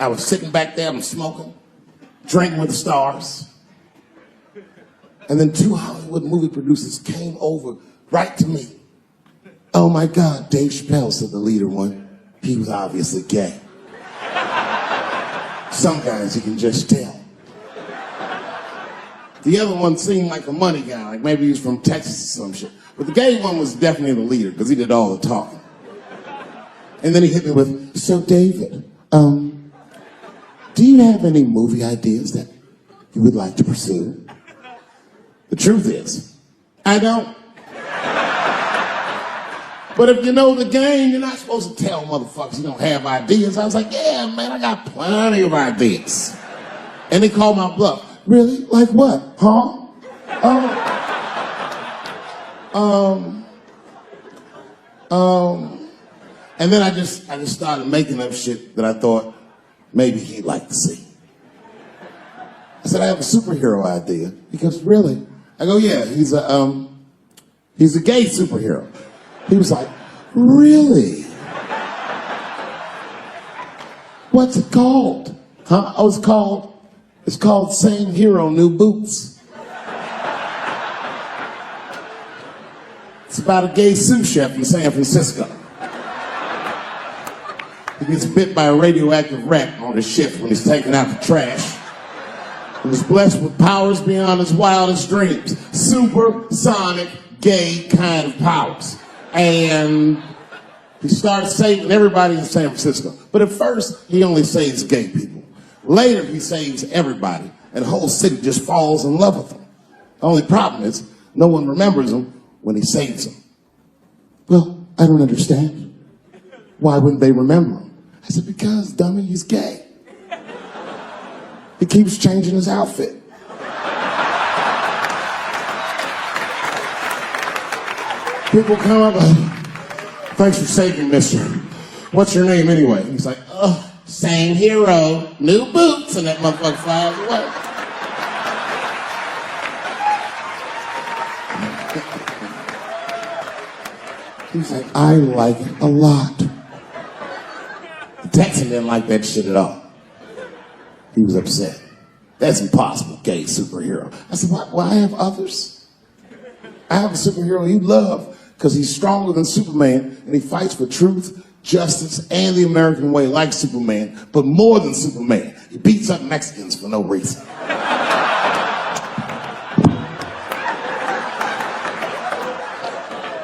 I was sitting back there, I'm smoking, drinking with the stars. And then 2 Hollywood movie producers came over right to me. Oh my God, Dave Chappelle, said the leader one. He was obviously gay. Some guys you can just tell. The other one seemed like a money guy, like maybe he was from Texas or some shit. But the gay one was definitely the leader, because he did all the talking. And then he hit me with, so David, do you have any movie ideas that you would like to pursue? The truth is, I don't. But if you know the game, you're not supposed to tell motherfuckers you don't have ideas. I was like, yeah, man, I got plenty of ideas. And they called my bluff. Really? Like what? Huh? And then I just started making up shit that I thought maybe he'd like to see. I said, I have a superhero idea. He goes, really? I go, yeah, he's a gay superhero. He was like, really? What's it called? Huh? Oh, it's called Same Hero, New Boots. It's about a gay sous chef in San Francisco. He gets bit by a radioactive rat on his shift when he's taking out the trash. He was blessed with powers beyond his wildest dreams. Supersonic, gay kind of powers. And he starts saving everybody in San Francisco. But at first, he only saves gay people. Later, he saves everybody, and the whole city just falls in love with him. The only problem is, no one remembers him when he saves them. Well, I don't understand. Why wouldn't they remember him? I said, because, dummy, he's gay. He keeps changing his outfit. People come up, thanks for saving, mister. What's your name anyway? He's like, oh, same hero, new boots, and that motherfucker flies away. He's like, I like it a lot. The Texan didn't like that shit at all. He was upset. That's impossible, gay superhero. I said, well, I have others. I have a superhero you love because he's stronger than Superman and he fights for truth, justice, and the American way like Superman, but more than Superman. He beats up Mexicans for no reason.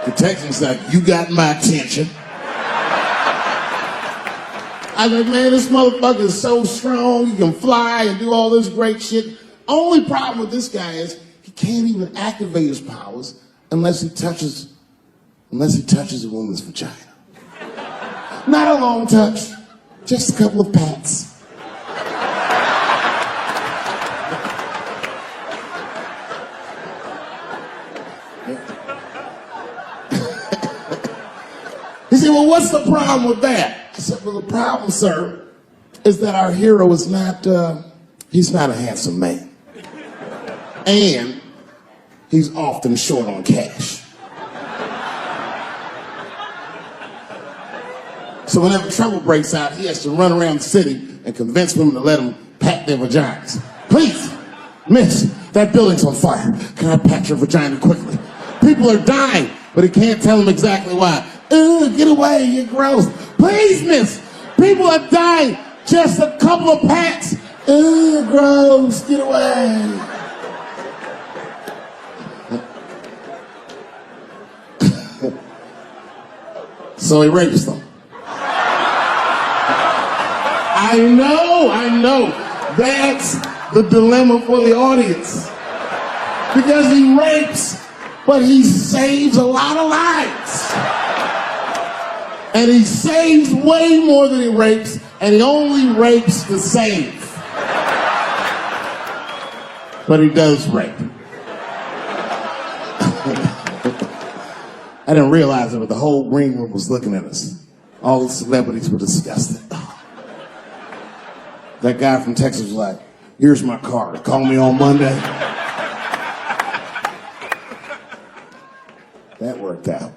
The Texan's like, you got my attention. I was like, man, this motherfucker is so strong, he can fly and do all this great shit. Only problem with this guy is he can't even activate his powers unless he touches a woman's vagina. Not a long touch, just a couple of pats. He said, well, what's the problem with that? I said, well, the problem, sir, is that our hero is not, he's not a handsome man. And he's often short on cash. So whenever trouble breaks out, he has to run around the city and convince women to let him pat their vaginas. Please, miss, that building's on fire. Can I pat your vagina quickly? People are dying, but he can't tell them exactly why. Get away, you're gross. Please, miss, people are dying. Just a couple of pats. Gross, get away. So he rapes them. I know. That's the dilemma for the audience. Because he rapes, but he saves a lot of lives. And he saves way more than he rapes, and he only rapes to save. But he does rape. I didn't realize it, but the whole green room was looking at us. All the celebrities were disgusted. That guy from Texas was like, here's my card, call me on Monday. That worked out.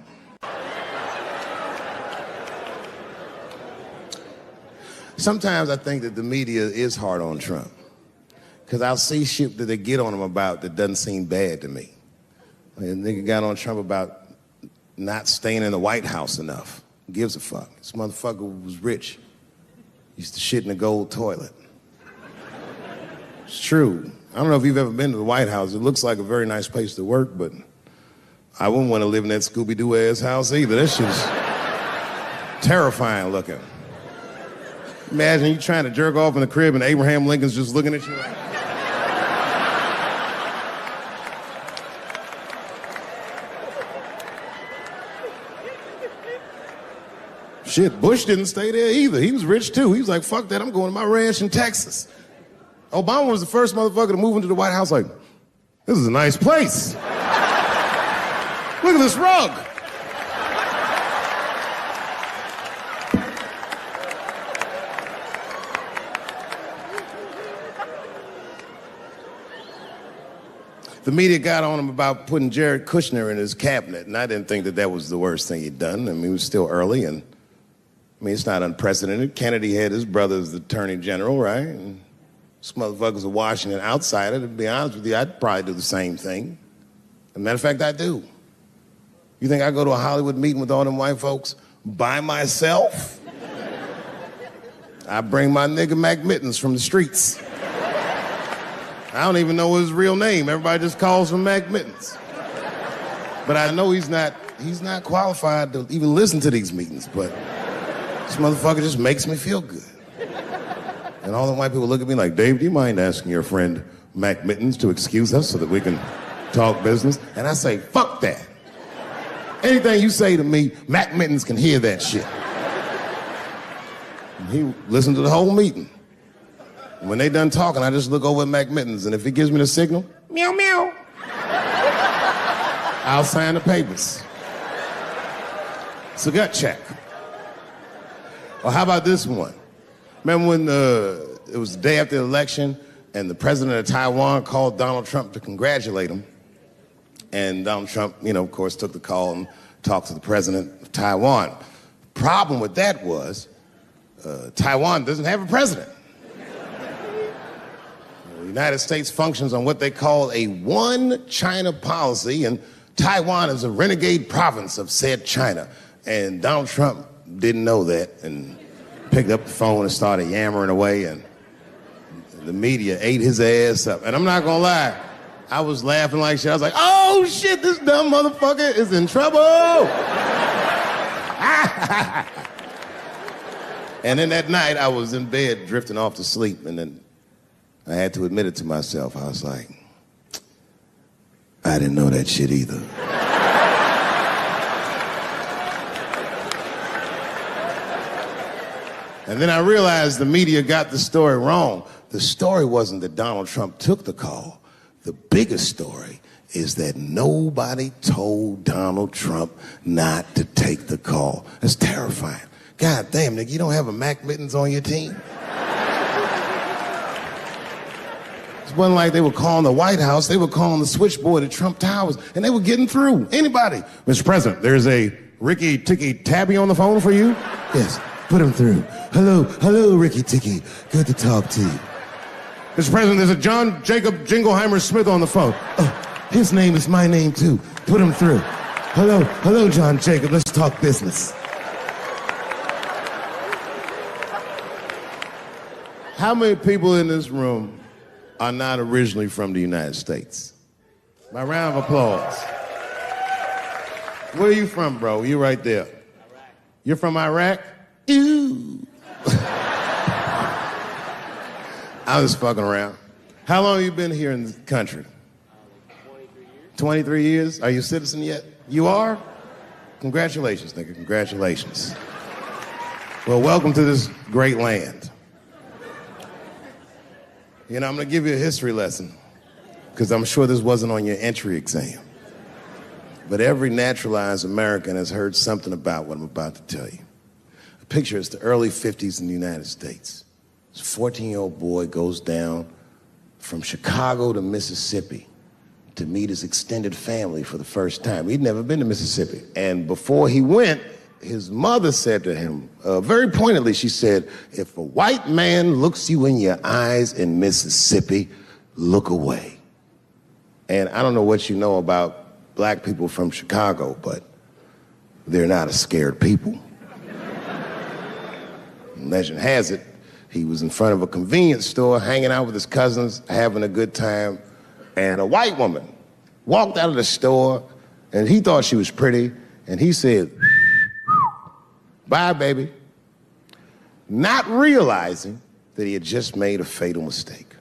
Sometimes I think that the media is hard on Trump. Because I'll see shit that they get on him about that doesn't seem bad to me. Like, a nigga got on Trump about not staying in the White House enough. Who gives a fuck? This motherfucker was rich. Used to shit in a gold toilet. It's true. I don't know if you've ever been to the White House. It looks like a very nice place to work, but I wouldn't want to live in that Scooby-Doo ass house either. That shit's terrifying looking. Imagine you trying to jerk off in the crib and Abraham Lincoln's just looking at you like... Shit, Bush didn't stay there either. He was rich too. He was like, fuck that, I'm going to my ranch in Texas. Obama was the first motherfucker to move into the White House like, this is a nice place. Look at this rug. The media got on him about putting Jared Kushner in his cabinet, and I didn't think that that was the worst thing he'd done. I mean, it was still early, and I mean, it's not unprecedented. Kennedy had his brother as the attorney general, right? And this motherfucker's a Washington outsider. To be honest with you, I'd probably do the same thing. As a matter of fact, I do. You think I go to a Hollywood meeting with all them white folks by myself? I bring my nigga Mac Mittens from the streets. I don't even know his real name. Everybody just calls him Mac Mittens. But I know he's not qualified to even listen to these meetings, but this motherfucker just makes me feel good. And all the white people look at me like, Dave, do you mind asking your friend Mac Mittens to excuse us so that we can talk business? And I say, fuck that. Anything you say to me, Mac Mittens can hear that shit. And he listened to the whole meeting. When they done talking, I just look over at Mac Mittens, and if he gives me the signal, meow, meow, I'll sign the papers. It's a gut check. Or how about this one? Remember when it was the day after the election, and the president of Taiwan called Donald Trump to congratulate him? And Donald Trump, you know, of course, took the call and talked to the president of Taiwan. Problem with that was, Taiwan doesn't have a president. The United States functions on what they call a one China policy, and Taiwan is a renegade province of said China. And Donald Trump didn't know that and picked up the phone and started yammering away, and the media ate his ass up. And I'm not gonna lie, I was laughing like shit. I was like, oh shit, this dumb motherfucker is in trouble. And then that night I was in bed drifting off to sleep, and then I had to admit it to myself. I was like, I didn't know that shit either. And then I realized the media got the story wrong. The story wasn't that Donald Trump took the call. The biggest story is that nobody told Donald Trump not to take the call. That's terrifying. God damn, nigga, you don't have a Mac Mittens on your team? It wasn't like they were calling the White House. They were calling the switchboard at Trump Towers, and they were getting through. Anybody. Mr. President, there's a Ricky Ticky Tabby on the phone for you? Yes, put him through. Hello, Ricky Ticky. Good to talk to you. Mr. President, there's a John Jacob Jingleheimer Smith on the phone. Oh, his name is my name, too. Put him through. Hello, John Jacob. Let's talk business. How many people in this room are not originally from the United States? My round of applause. Where are you from, bro? You right there. Iraq. You're from Iraq? Ew. I was fucking around. How long have you been here in the country? 23 years. 23 years? Are you a citizen yet? You are? Congratulations, nigga. Congratulations. Well, welcome to this great land. You know, I'm going to give you a history lesson, because I'm sure this wasn't on your entry exam. But every naturalized American has heard something about what I'm about to tell you. Picture it's the early 50s in the United States. This 14-year-old boy goes down from Chicago to Mississippi to meet his extended family for the first time. He'd never been to Mississippi. And before he went, his mother said to him, very pointedly, she said, if a white man looks you in your eyes in Mississippi, look away. And I don't know what you know about black people from Chicago, but they're not a scared people. Legend has it, he was in front of a convenience store, hanging out with his cousins, having a good time, and a white woman walked out of the store, and he thought she was pretty, and he said, bye, baby, not realizing that he had just made a fatal mistake.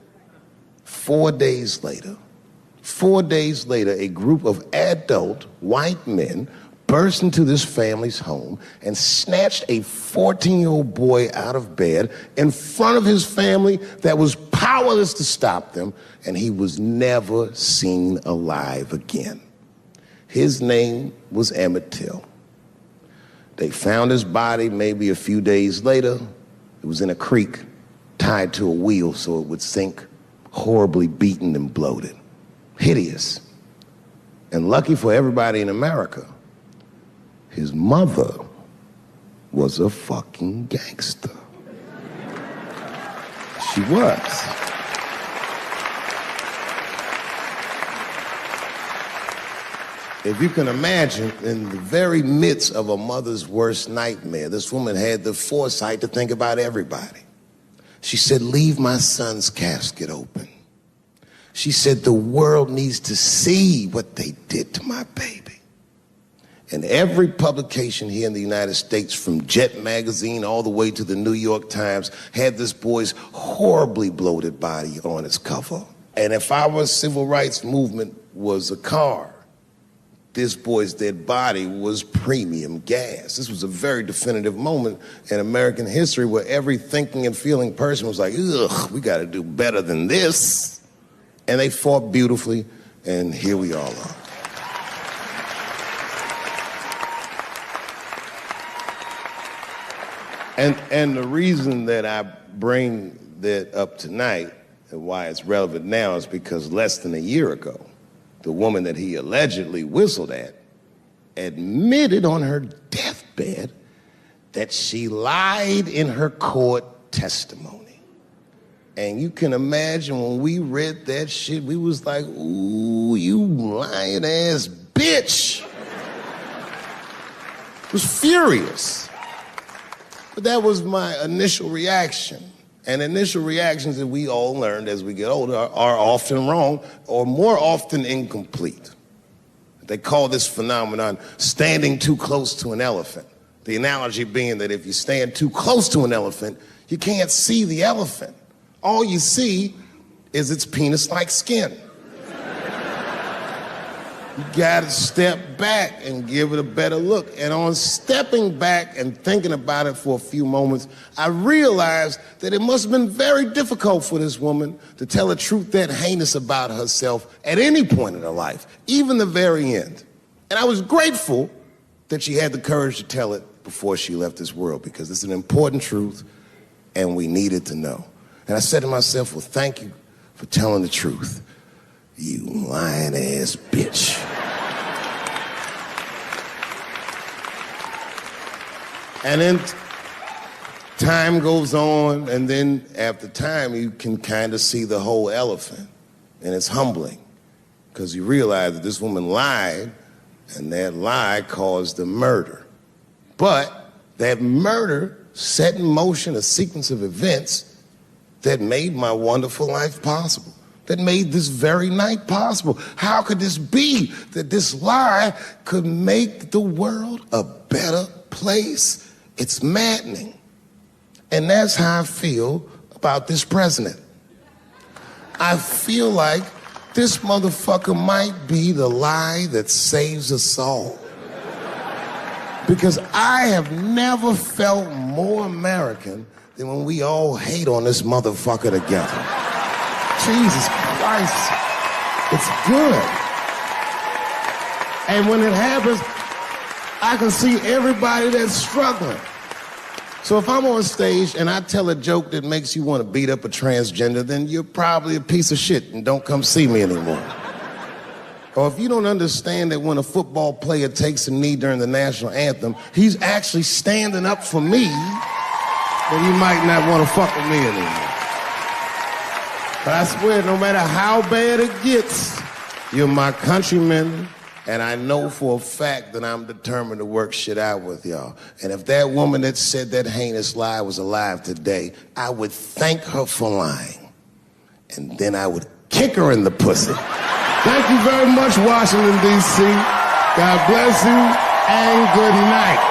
4 days later, a group of adult white men burst into this family's home and snatched a 14-year-old boy out of bed in front of his family that was powerless to stop them, and he was never seen alive again. His name was Emmett Till. They found his body maybe a few days later. It was in a creek, tied to a wheel so it would sink, horribly beaten and bloated. Hideous. And lucky for everybody in America, his mother was a fucking gangster. She was. If you can imagine, in the very midst of a mother's worst nightmare, this woman had the foresight to think about everybody. She said, leave my son's casket open. She said, the world needs to see what they did to my baby. And every publication here in the United States, from Jet magazine all the way to the New York Times, had this boy's horribly bloated body on its cover. And if our civil rights movement was a car, this boy's dead body was premium gas. This was a very definitive moment in American history where every thinking and feeling person was like, ugh, we gotta do better than this. And they fought beautifully, and here we all are. And the reason that I bring that up tonight and why it's relevant now is because less than a year ago, the woman that he allegedly whistled at admitted on her deathbed that she lied in her court testimony. And you can imagine when we read that shit, we was like, ooh, you lying ass bitch. Was furious. But that was my initial reaction. And initial reactions that we all learned as we get older are often wrong or more often incomplete. They call this phenomenon standing too close to an elephant. The analogy being that if you stand too close to an elephant, you can't see the elephant. All you see is its penis-like skin. You gotta step back and give it a better look. And on stepping back and thinking about it for a few moments, I realized that it must have been very difficult for this woman to tell a truth that heinous about herself at any point in her life, even the very end. And I was grateful that she had the courage to tell it before she left this world, because it's an important truth and we needed to know. And I said to myself, well, thank you for telling the truth, you lying ass bitch. And then time goes on, and then after time, you can kind of see the whole elephant. And it's humbling, because you realize that this woman lied, and that lie caused a murder. But that murder set in motion a sequence of events that made my wonderful life possible, that made this very night possible. How could this be that this lie could make the world a better place? It's maddening. And that's how I feel about this president. I feel like this motherfucker might be the lie that saves us all. Because I have never felt more American than when we all hate on this motherfucker together. Jesus Christ, it's good. And when it happens, I can see everybody that's struggling. So if I'm on stage and I tell a joke that makes you want to beat up a transgender, then you're probably a piece of shit and don't come see me anymore. Or if you don't understand that when a football player takes a knee during the national anthem, he's actually standing up for me, then you might not want to fuck with me anymore. But I swear, no matter how bad it gets, you're my countrymen, and I know for a fact that I'm determined to work shit out with y'all. And if that woman that said that heinous lie was alive today, I would thank her for lying. And then I would kick her in the pussy. Thank you very much, Washington, D.C. God bless you, and good night.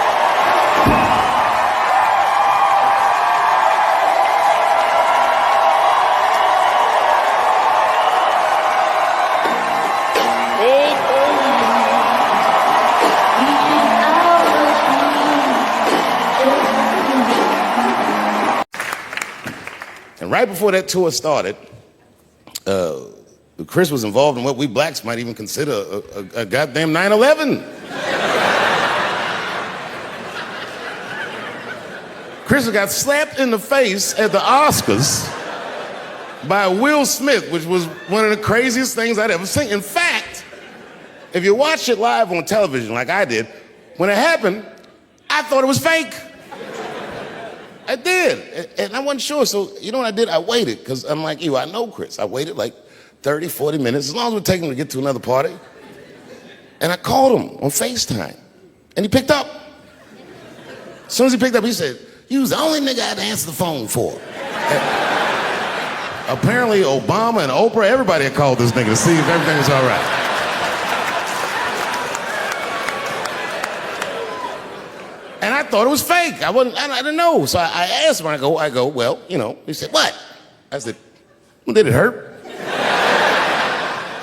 And right before that tour started, Chris was involved in what we blacks might even consider a goddamn 9/11. Chris got slapped in the face at the Oscars by Will Smith, which was one of the craziest things I'd ever seen. In fact, if you watch it live on television like I did, when it happened, I thought it was fake. I did, and I wasn't sure, so you know what I did? I waited, because I'm like you, I know Chris. I waited like 30, 40 minutes, as long as it would take him to get to another party. And I called him on FaceTime, and he picked up. As soon as he picked up, he said, "You was the only nigga I had to answer the phone for." Apparently, Obama and Oprah, everybody had called this nigga to see if everything was all right. And I thought it was fake. I didn't know. So I asked him, I go, well, you know. He said, "What?" I said, "Well, did it hurt?"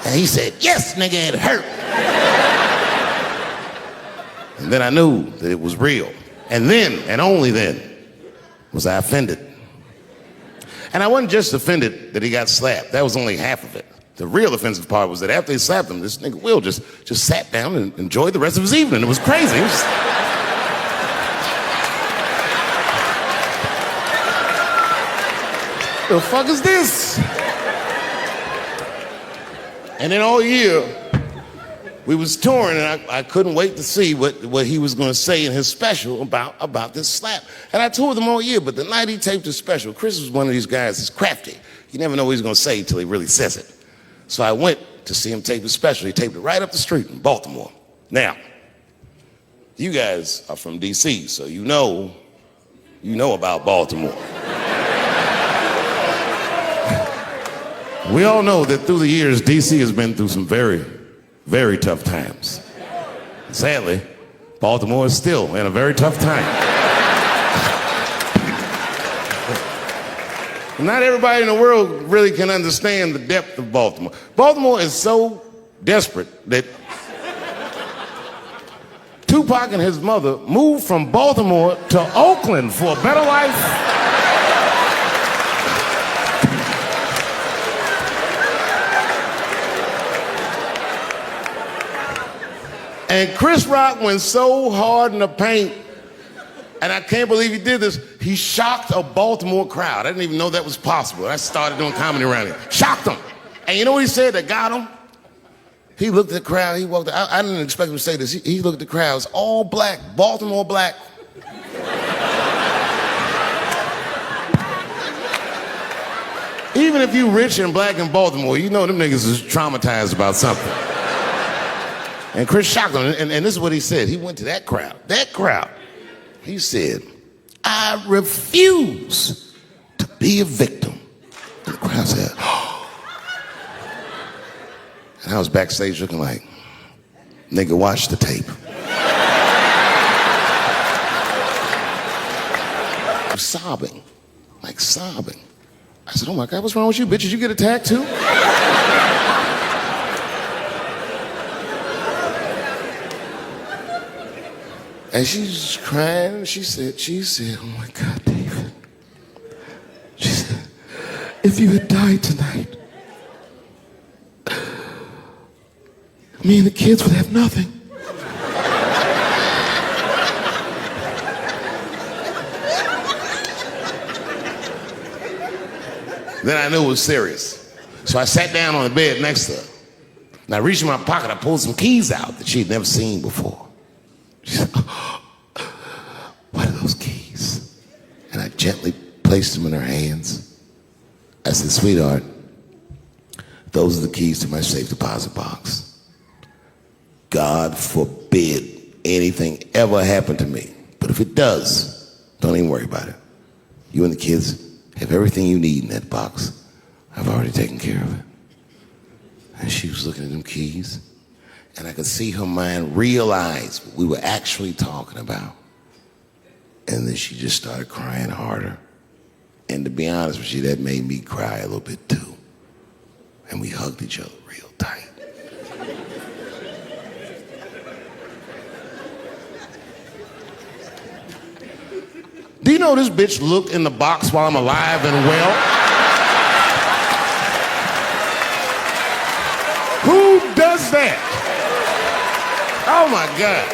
And he said, "Yes, nigga, it hurt." And then I knew that it was real. And then, and only then, was I offended. And I wasn't just offended that he got slapped. That was only half of it. The real offensive part was that after he slapped him, this nigga Will just sat down and enjoyed the rest of his evening. It was crazy. It was the fuck is this? And then all year, we was touring, and I couldn't wait to see what he was going to say in his special about this slap. And I toured him all year, but the night he taped his special, Chris was one of these guys that's crafty. You never know what he's going to say until he really says it. So I went to see him tape his special. He taped it right up the street in Baltimore. Now, you guys are from D.C., so you know about Baltimore. We all know that through the years, D.C. has been through some very, very tough times. Sadly, Baltimore is still in a very tough time. Not everybody in the world really can understand the depth of Baltimore. Baltimore is so desperate that Tupac and his mother moved from Baltimore to Oakland for a better life. And Chris Rock went so hard in the paint, and I can't believe he did this, he shocked a Baltimore crowd. I didn't even know that was possible. I started doing comedy around here. Shocked them. And you know what he said that got him? He looked at the crowd, he walked out. I didn't expect him to say this. He looked at the crowd, it's all black, Baltimore black. Even if you rich and black in Baltimore, you know them niggas is traumatized about something. And Chris shocked him, and this is what he said. He went to that crowd. He said, "I refuse to be a victim." And the crowd said, "Oh." And I was backstage looking like, nigga, watch the tape. Sobbing. I said, "Oh my God, what's wrong with you, bitch? Did you get attacked too?" And she's crying, she said, "Oh my God, David." She said, "If you had died tonight, me and the kids would have nothing." Then I knew it was serious. So I sat down on the bed next to her. And I reached in my pocket, I pulled some keys out that she had never seen before. She said, oh, what are those keys? And I gently placed them in her hands. I said, sweetheart, those are the keys to my safe deposit box. God forbid anything ever happen to me. But if it does, don't even worry about it. You and the kids have everything you need in that box. I've already taken care of it. And she was looking at them keys, and I could see her mind realize what we were actually talking about. And then she just started crying harder. And to be honest with you, that made me cry a little bit too. And we hugged each other real tight. Do you know this bitch looked in the box while I'm alive and well? Who does that? Oh my God.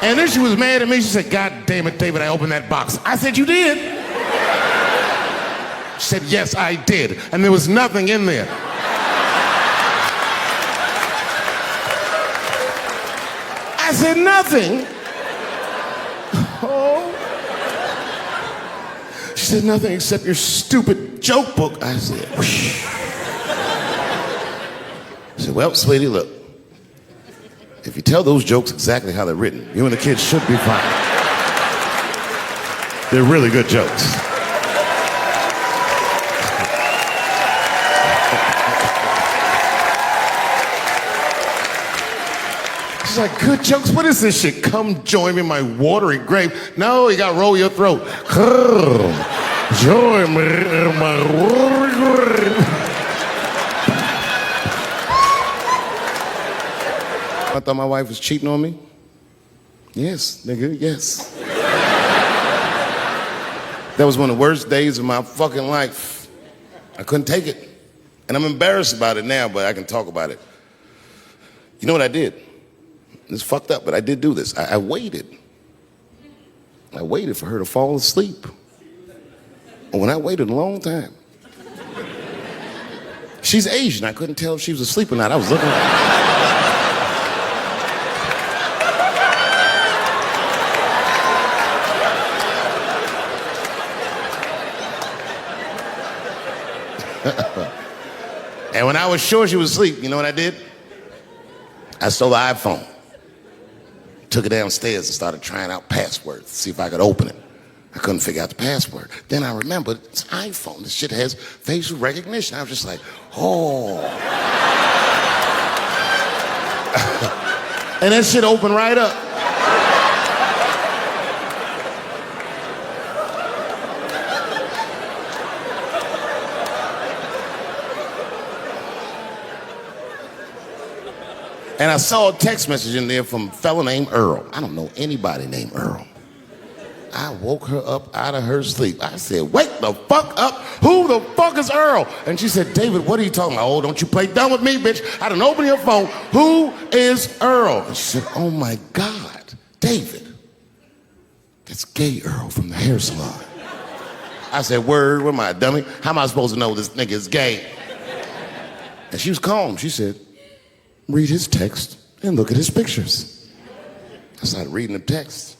And then she was mad at me. She said, God damn it, David, I opened that box. I said, you did? She said, yes, I did. And there was nothing in there. I said, nothing? Oh. She said, nothing except your stupid joke book. I said, whoosh. I said, well, sweetie, look. If you tell those jokes exactly how they're written, you and the kids should be fine. They're really good jokes. She's like, good jokes? What is this shit? Come join me in my watery grave. No, you gotta roll your throat. Join me in my watery grave. I thought my wife was cheating on me. Yes, nigga, yes. That was one of the worst days of my fucking life. I couldn't take it. And I'm embarrassed about it now, but I can talk about it. You know what I did? It's fucked up, but I did do this. I waited. I waited for her to fall asleep. And when I waited a long time, she's Asian. I couldn't tell if she was asleep or not. I was looking at her. And when I was sure she was asleep, you know what I did? I stole the iPhone, took it downstairs and started trying out passwords to see if I could open it. I couldn't figure out the password. Then I remembered it's iPhone. This shit has facial recognition. I was just like, oh. And that shit opened right up. And I saw a text message in there from a fella named Earl. I don't know anybody named Earl. I woke her up out of her sleep. I said, wake the fuck up. Who the fuck is Earl? And she said, David, what are you talking about? Oh, don't you play dumb with me, bitch. I done opened your phone. Who is Earl? And she said, oh my God, David. That's gay Earl from the hair salon. I said, word, what am I, a dummy? How am I supposed to know this nigga is gay? And she was calm. She said, read his text and look at his pictures. I started reading the text.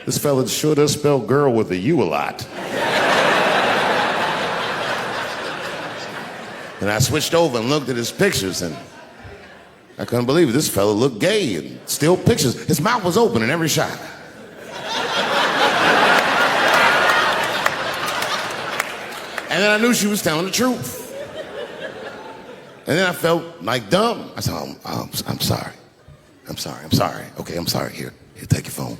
This fella sure does spell girl with a U a lot. And I switched over and looked at his pictures, and I couldn't believe it. This fella looked gay and still pictures. His mouth was open in every shot. And then I knew she was telling the truth. And then I felt like dumb. I said, I'm sorry. I'm sorry. Okay, I'm sorry. Here, take your phone.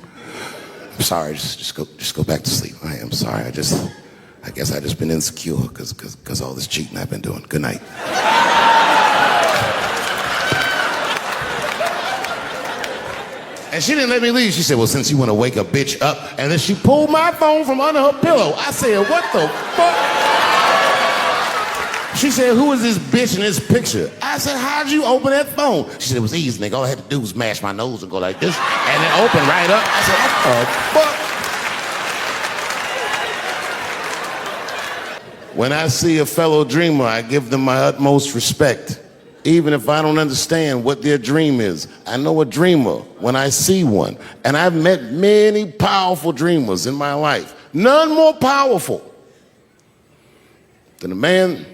I'm sorry, just go back to sleep. I am sorry. I guess I just been insecure because all this cheating I've been doing. Good night. And she didn't let me leave. She said, well, since you want to wake a bitch up, and then she pulled my phone from under her pillow. I said, what the fuck? She said, who is this bitch in this picture? I said, how'd you open that phone? She said, it was easy, nigga. All I had to do was mash my nose and go like this, and it opened right up. I said, what the fuck? When I see a fellow dreamer, I give them my utmost respect. Even if I don't understand what their dream is. I know a dreamer when I see one. And I've met many powerful dreamers in my life. None more powerful than a man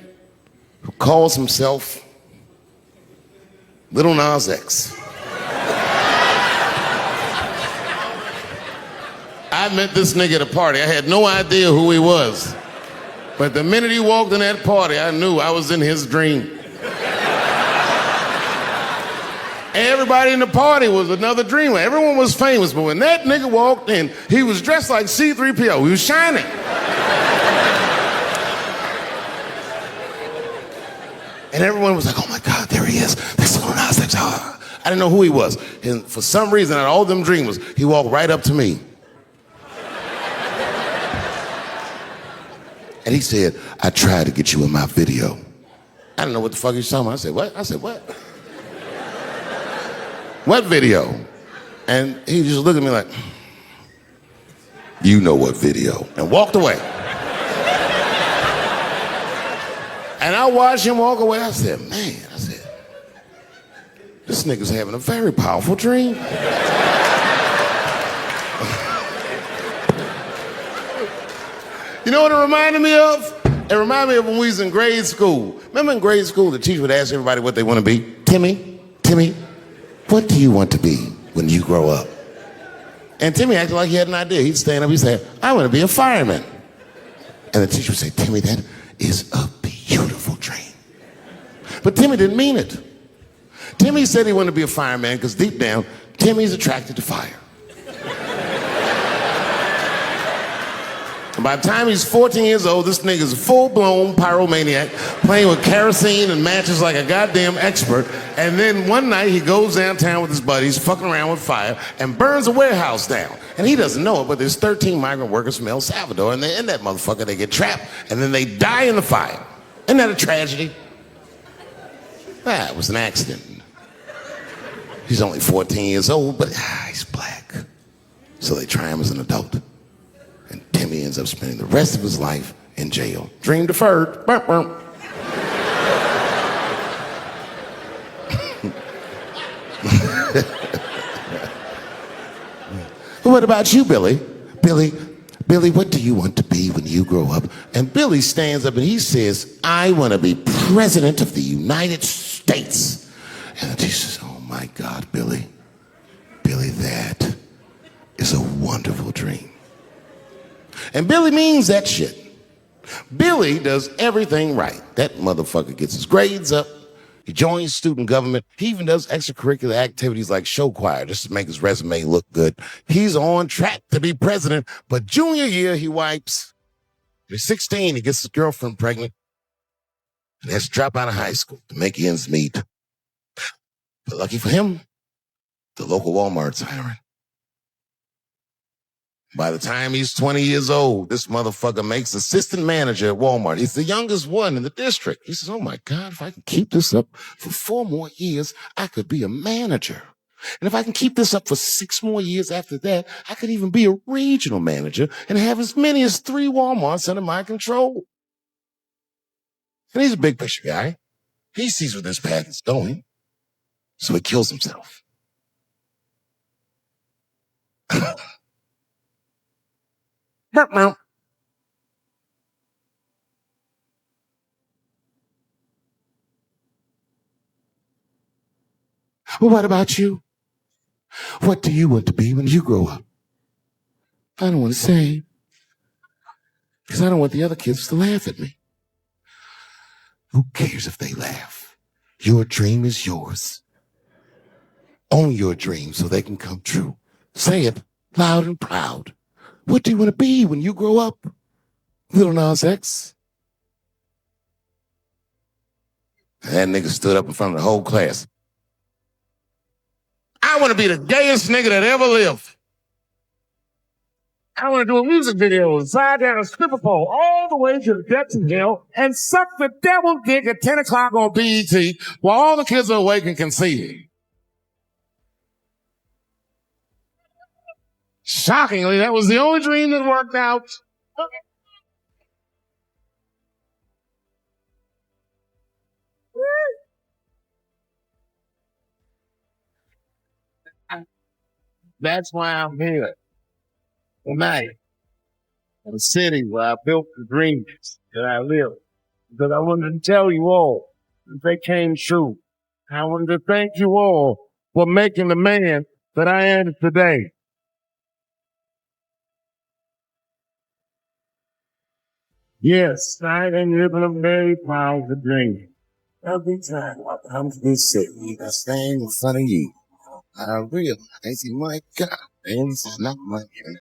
who calls himself Little Nas X. I met this nigga at a party. I had no idea who he was. But the minute he walked in that party, I knew I was in his dream. Everybody in the party was another dreamer. Everyone was famous, but when that nigga walked in, he was dressed like C-3PO. He was shining. And everyone was like, oh my God, there he is. That's Lil Nas X. I didn't know who he was. And for some reason, out of all them dreamers, he walked right up to me. And he said, I tried to get you in my video. I didn't know what the fuck he was talking about. I said, what? I said, what? What video? And he just looked at me like, you know what video, and walked away. And I watched him walk away. I said, man, this nigga's having a very powerful dream. You know what it reminded me of? It reminded me of when we was in grade school. Remember in grade school, the teacher would ask everybody what they want to be? Timmy, what do you want to be when you grow up? And Timmy acted like he had an idea. He'd stand up, he'd say, I want to be a fireman. And the teacher would say, Timmy, that is a beautiful dream. But Timmy didn't mean it. Timmy said he wanted to be a fireman because deep down, Timmy's attracted to fire. And by the time he's 14 years old, this nigga's a full-blown pyromaniac, playing with kerosene and matches like a goddamn expert. And then one night he goes downtown with his buddies, fucking around with fire, and burns a warehouse down. And he doesn't know it, but there's 13 migrant workers from El Salvador, and they're in that motherfucker. They get trapped, and then they die in the fire. Isn't that a tragedy? It was an accident. He's only 14 years old, but he's black. So they try him as an adult. And Timmy ends up spending the rest of his life in jail. Dream deferred. Burp, burp. What about you, Billy? Billy, what do you want to be when you grow up? And Billy stands up and he says, I want to be president of the United States. And the teacher says, oh my God, Billy, that is a wonderful dream. And Billy means that shit. Billy does everything right. That motherfucker gets his grades up. He joins student government. He even does extracurricular activities like show choir just to make his resume look good. He's on track to be president, but junior year he wipes. When he's 16, he gets his girlfriend pregnant and has to drop out of high school to make ends meet. But lucky for him, the local Walmart's hiring. By the time he's 20 years old, this motherfucker makes assistant manager at Walmart. He's the youngest one in the district. He says, oh my God, if I can keep this up for 4 more years, I could be a manager. And if I can keep this up for 6 more years after that, I could even be a regional manager and have as many as 3 Walmarts under my control. And he's a big picture guy. He sees where this path is going. So he kills himself. Well, what about you? What do you want to be when you grow up? I don't want to say, because I don't want the other kids to laugh at me. Who cares if they laugh? Your dream is yours. Own your dream so they can come true. Say it loud and proud. What do you want to be when you grow up? Little Nas X. That nigga stood up in front of the whole class. I want to be the gayest nigga that ever lived. I want to do a music video and slide down a stripper pole all the way to the depths of hell and suck the devil dick at 10 o'clock on BET while all the kids are awake and can see it. Shockingly, that was the only dream that worked out. That's why I'm here tonight in the city where I built the dreams that I live. Because I wanted to tell you all that they came true. I wanted to thank you all for making the man that I am today. Yes, I am living a very proud dream. Every time I come to this city, I stand in front of you. I realize, my God, this is not my